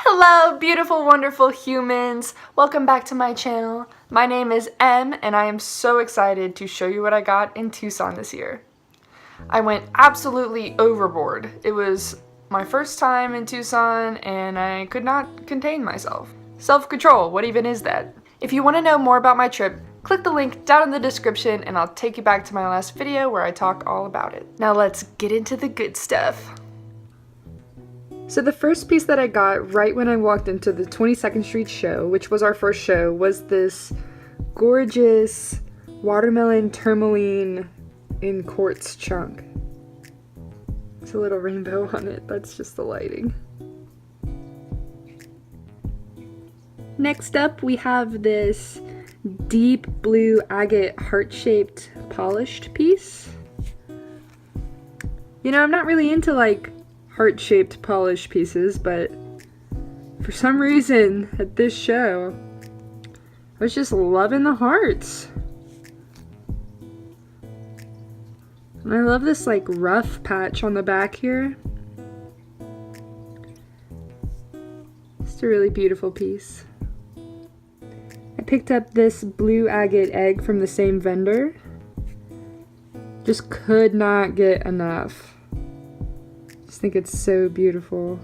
Hello, beautiful, wonderful humans. Welcome back to my channel. My name is Em, and I am so excited to show you what I got in Tucson this year. I went absolutely overboard. It was my first time in Tucson, and I could not contain myself. Self-control, what even is that? If you want to know more about my trip, click the link down in the description, and I'll take you back to my last video where I talk all about it. Now let's get into the good stuff. So the first piece that I got right when I walked into the 22nd Street show, which was our first show, was this gorgeous watermelon tourmaline in quartz chunk. There's a little rainbow on it, that's just the lighting. Next up we have this deep blue agate heart-shaped polished piece. You know, I'm not really into like heart-shaped polished pieces, but for some reason at this show I was just loving the hearts. And I love this like rough patch on the back here. It's a really beautiful piece. I picked up this blue agate egg from the same vendor. Just could not get enough. I think it's so beautiful.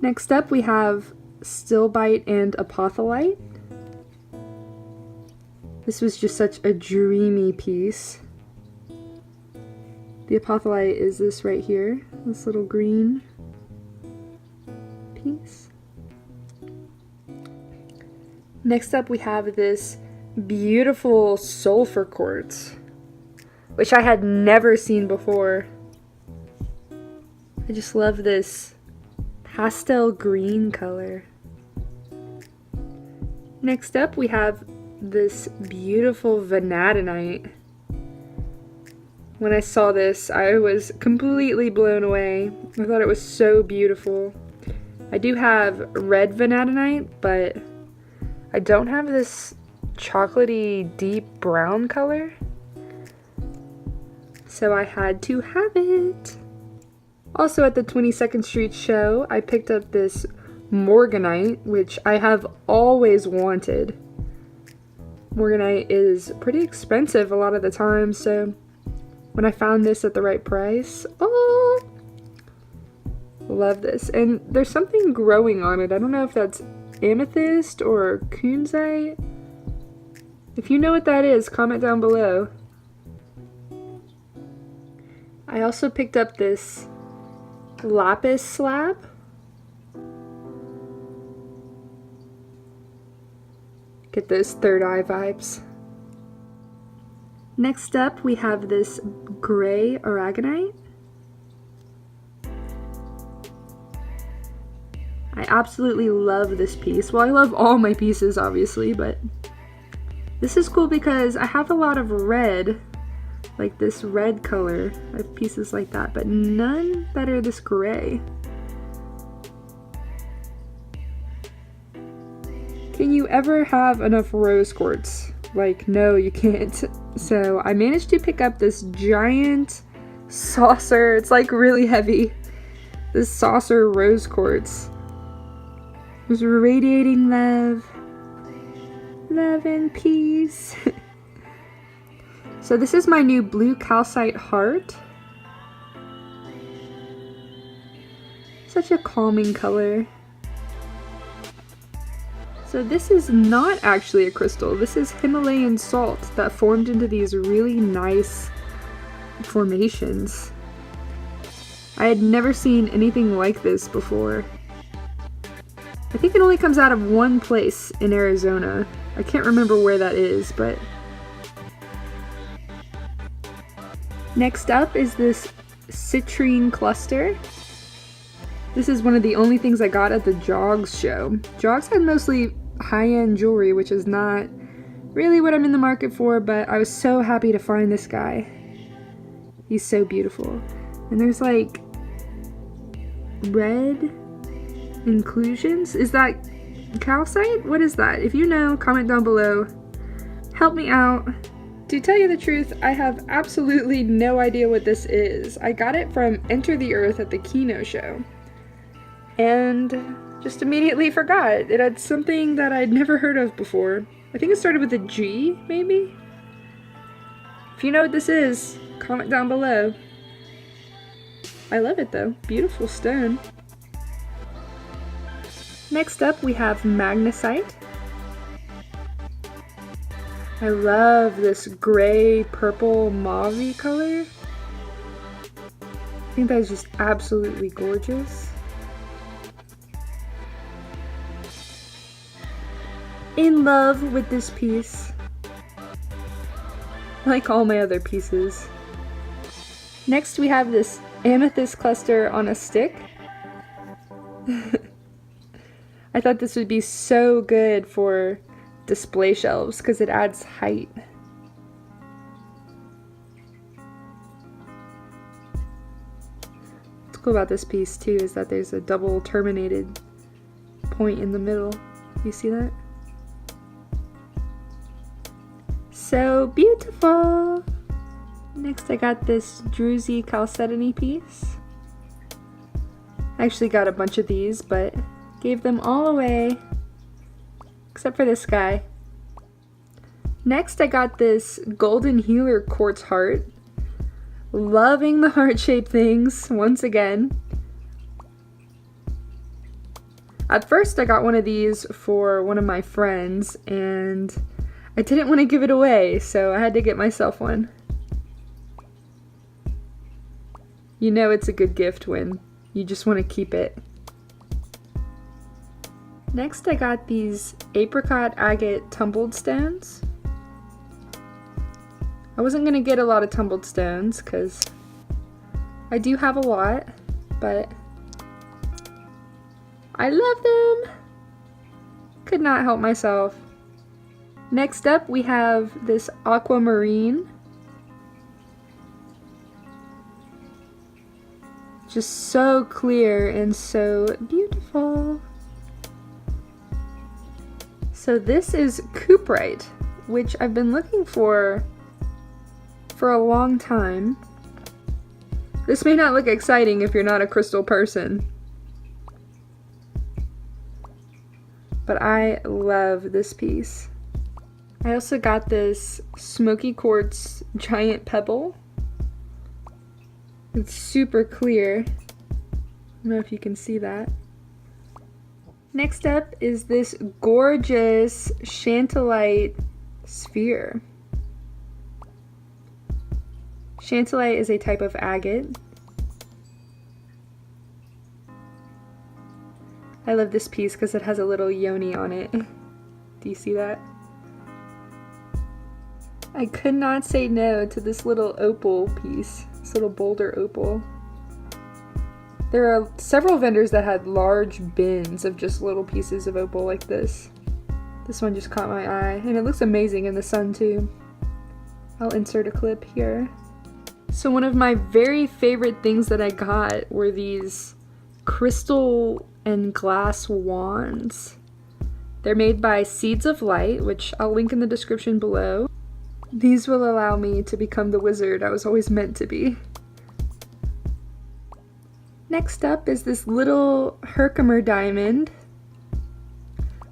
Next up we have Stilbite and Apophyllite. This was just such a dreamy piece. The Apophyllite is this right here, this little green piece. Next up we have this beautiful Sulphur Quartz, which I had never seen before. I just love this pastel green color. Next up we have this beautiful Vanadinite. When I saw this, I was completely blown away. I thought it was so beautiful. I do have red Vanadinite, but I don't have this chocolatey deep brown color. So I had to have it. Also at the 22nd Street show, I picked up this Morganite, which I have always wanted. Morganite is pretty expensive a lot of the time, so when I found this at the right price, oh, love this. And there's something growing on it. I don't know if that's Amethyst or Calcite. If you know what that is, comment down below. I also picked up this Lapis slab. Get those third eye vibes. Next up we have this gray Aragonite. I absolutely love this piece. Well, I love all my pieces obviously, but this is cool because I have a lot of red, like this red color. I have pieces like that, but none that are this gray. Can you ever have enough rose quartz? Like, no, you can't. So I managed to pick up this giant saucer. It's like really heavy. This saucer rose quartz. It was radiating love. Love and peace. So this is my new blue calcite heart. Such a calming color. So this is not actually a crystal. This is Himalayan salt that formed into these really nice formations. I had never seen anything like this before. I think it only comes out of one place in Arizona. I can't remember where that is, but next up is this Citrine cluster. This is one of the only things I got at the Jogs show. Jogs had mostly high-end jewelry, which is not really what I'm in the market for, but I was so happy to find this guy. He's so beautiful. And there's like red inclusions. Is that calcite? What is that? If you know, comment down below. Help me out. To tell you the truth, I have absolutely no idea what this is. I got it from Enter the Earth at the Kino show. and just immediately forgot. It had something that I'd never heard of before. I think it started with a G, maybe? If you know what this is, comment down below. I love it though. Beautiful stone. Next up we have Magnesite. I love this gray, purple, mauve-y color. I think that is just absolutely gorgeous. In love with this piece. Like all my other pieces. Next we have this amethyst cluster on a stick. I thought this would be so good for display shelves because it adds height. What's cool about this piece too is that there's a double terminated point in the middle. You see that? So beautiful! Next I got this druzy Chalcedony piece. I actually got a bunch of these, but gave them all away, except for this guy. Next I got this golden healer quartz heart. Loving the heart-shaped things, once again. At first I got one of these for one of my friends, and I didn't want to give it away, so I had to get myself one. You know it's a good gift when you just want to keep it. Next I got these Apricot Agate tumbled stones. I wasn't going to get a lot of tumbled stones because I do have a lot, but I love them! Could not help myself. Next up we have this Aquamarine. Just so clear and so beautiful. So this is Cuprite, which I've been looking for a long time. This may not look exciting if you're not a crystal person, but I love this piece. I also got this Smokey Quartz giant pebble. It's super clear. I don't know if you can see that. Next up is this gorgeous Shantilite sphere. Shantilite is a type of agate. I love this piece because it has a little yoni on it. Do you see that? I could not say no to this little opal piece, this little Boulder Opal. There are several vendors that had large bins of just little pieces of opal like this. This one just caught my eye, and it looks amazing in the sun too. I'll insert a clip here. So one of my very favorite things that I got were these crystal and glass wands. They're made by Seeds of Light, which I'll link in the description below. These will allow me to become the wizard I was always meant to be. Next up is this little Herkimer Diamond.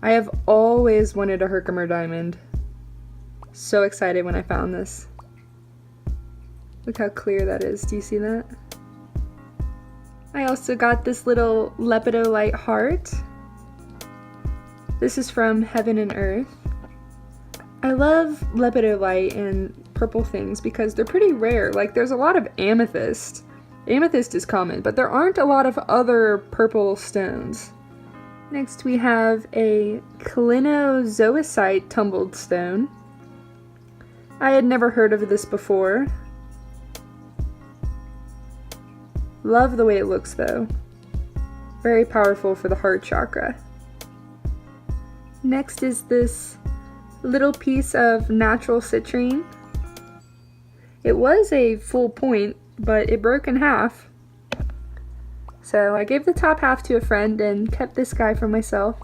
I have always wanted a Herkimer Diamond. So excited when I found this. Look how clear that is. Do you see that? I also got this little Lepidolite heart. This is from Heaven and Earth. I love Lepidolite and purple things because they're pretty rare. Like, there's a lot of amethyst. Amethyst is common, but there aren't a lot of other purple stones. Next we have a clinozoisite tumbled stone. I had never heard of this before. Love the way it looks though. Very powerful for the heart chakra. Next is this little piece of natural citrine. It was a full point, but it broke in half. So I gave the top half to a friend and kept this guy for myself.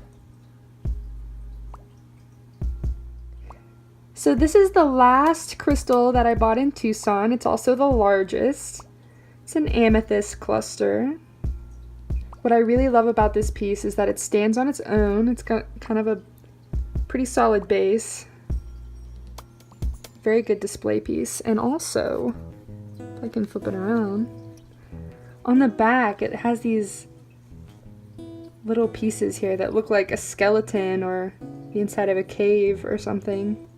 So this is the last crystal that I bought in Tucson. It's also the largest. It's an amethyst cluster. What I really love about this piece is that it stands on its own. It's got kind of a pretty solid base. Very good display piece. And also, if I can flip it around, on the back it has these little pieces here that look like a skeleton or the inside of a cave or something.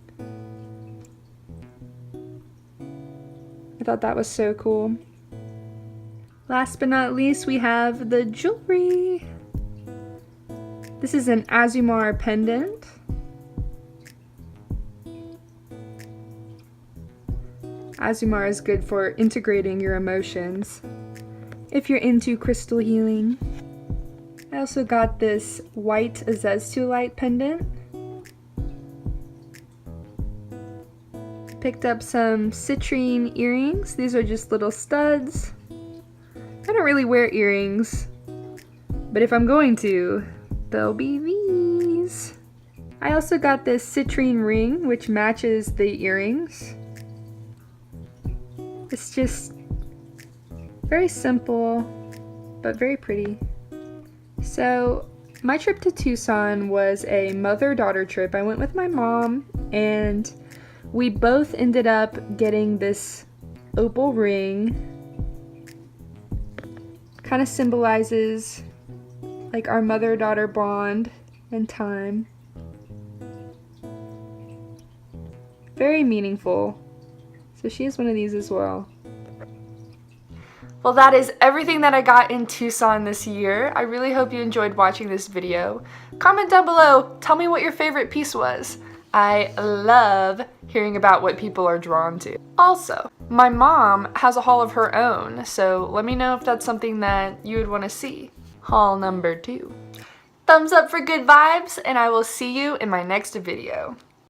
I thought that was so cool. Last but not least, we have the jewelry. This is an Azumar pendant. Azumar is good for integrating your emotions if you're into crystal healing. I also got this white Azeztulite pendant. Picked up some citrine earrings. These are just little studs. I don't really wear earrings, but if I'm going to, they'll be these. I also got this citrine ring, which matches the earrings. It's just very simple, but very pretty. So, my trip to Tucson was a mother-daughter trip. I went with my mom, and we both ended up getting this opal ring. Kind of symbolizes like our mother-daughter bond and time. Very meaningful. So she has one of these as well. Well, that is everything that I got in Tucson this year. I really hope you enjoyed watching this video. Comment down below, tell me what your favorite piece was. I love hearing about what people are drawn to. Also, my mom has a haul of her own, so let me know if that's something that you would want to see. Haul number 2. Thumbs up for good vibes, and I will see you in my next video.